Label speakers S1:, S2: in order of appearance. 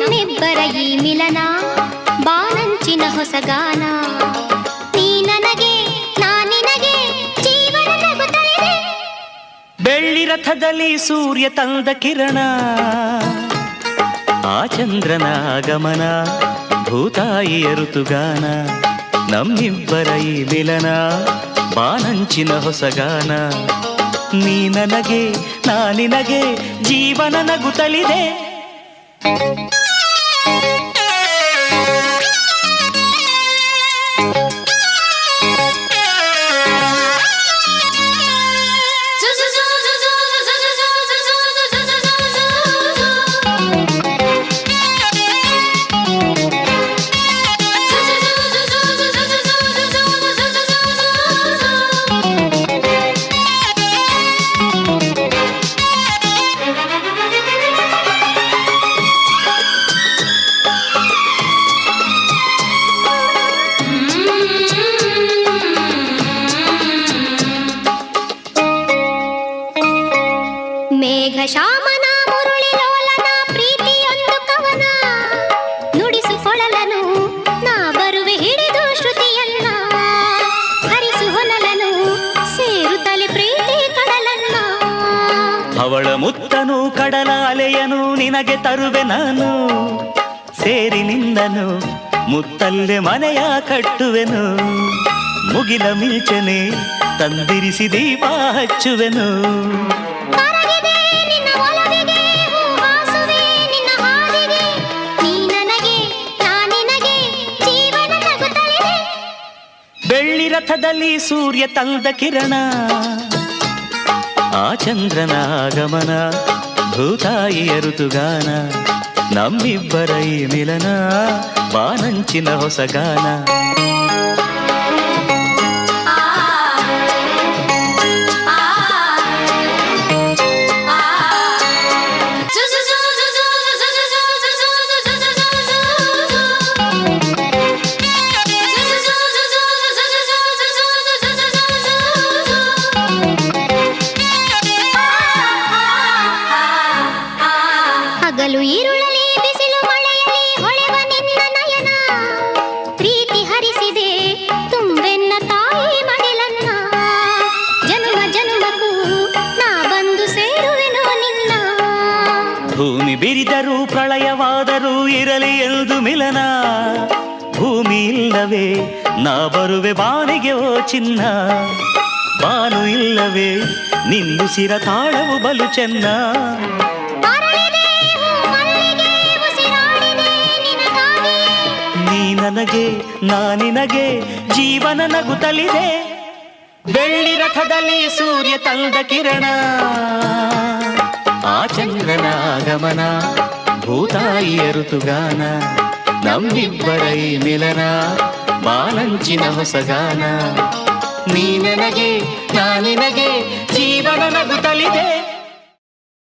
S1: ನಮ್ಮಿಬ್ಬರ ಈ ಮಿಲನ ಬಾನಂಚಿನ ಹೊಸಗಾನ. ನೀ ನನಗೆ ನಾ ನಿನಗೆ ಜೀವನ ನಗುತ್ತಲಿದೆ.
S2: ಬೆಳ್ಳಿ ರಥದಲ್ಲಿ ಸೂರ್ಯ ತಂದ ಕಿರಣ, ಆ ಚಂದ್ರನ ಆಗಮನ, ಭೂತಾಯಿಯ ಋತುಗಾನ. ನಮ್ಮಿಬ್ಬರ ಈ ಮಿಲನ ಬಾನಂಚಿನ ಹೊಸಗಾನ. ನೀ ನನಗೆ ನಾ ನಿನಗೆ ಜೀವನ ನಗುತ್ತಲಿದೆ.
S1: ಮೇಘ ಶಾಮನ ಮುರುಳಿ ಲೋಲನ ಪ್ರೀತಿಯೊಂದು ಕವನ. ನುಡಿಸುಕೊಳಲನು ನಾ ಬರುವೆ ಹಿಡಿದು ಶ್ರುತಿಯನ್ನ. ಹರಿಸು ಹೊನಲನು ಸೇರುತ್ತಲೆ ಪ್ರೀತಿ ಕಡಲನ್ನ.
S2: ಅವಳ ಮುತ್ತನು ಕಡಲ ಅಲೆಯನು ನಿನಗೆ ತರುವೆ ನಾನು. ಸೇರಿ ನಿಂದನು ಮುತ್ತಲ್ಲೆ ಮನೆಯ ಕಟ್ಟುವೆನು. ಮುಗಿಲ ಮಿಂಚನೆ ತಂದಿರಿಸಿ ದೀಪ ಹಚ್ಚುವೆನು. ಬೆಳ್ಳಿ ರಥದಲ್ಲಿ ಸೂರ್ಯ ತಂದ ಕಿರಣ, ಆ ಚಂದ್ರನ ಆಗಮನ, ಭೂತಾಯಿಯ ಋತುಗಾನ. ನಮ್ಮಿಬ್ಬರ ಈ ಮಿಲನ ಬಾನಂಚಿನ ಹೊಸಗಾನ.
S1: ಹಗಲು ಈರುಳಲಿ ಬಿಸಿಲು ಮಳೆಯಲಿ ಹೊಳೆವ ನಿನ್ನ ನಯನ. ಪ್ರೀತಿ ಹರಿಸಿದೆ ತುಂಬೆನ್ನ ತಾಯಿ ಮಡಿಲನ್ನ. ಜನುಮ ಜನುಮಕ್ಕೂ ನಾ ಬಂದು ಸೇರುವೆನು ನಿನ್ನ.
S2: ಭೂಮಿ ಬಿರಿದರೂ ಪ್ರಳಯವಾದರೂ ಇರಲಿ ಎಂದು ಮಿಲನ. ಭೂಮಿ ಇಲ್ಲವೇ ನಾ ಬರುವೆ ಬಾನಿಗೆ ಓ ಚಿನ್ನ. ಬಾನು ಇಲ್ಲವೇ ನಿಲ್ಲುಸಿರ ತಾಳವು ಬಲು ಚೆನ್ನ. ನೀ ನನಗೆ ನಾ ನಿನಗೆ ಜೀವನ ನಗುತ್ತಲಿದೆ. ಬೆಳ್ಳಿ ರಥದಲ್ಲಿ ಸೂರ್ಯ ತಂದ ಕಿರಣ, ಆ ಚಂದ್ರನ ಆಗಮನ, ಭೂತಾಯಿಯ ಋತುಗಾನ. ನಮ್ಮಿಬ್ಬರ ಈ ಮಿಲನ ಬಾನಂಚಿನ ಹೊಸಗಾನ. ನೀ ನನಗೆ ನಾ ನಿನಗೆ ಜೀವನ ನಗುತ್ತಲಿದೆ.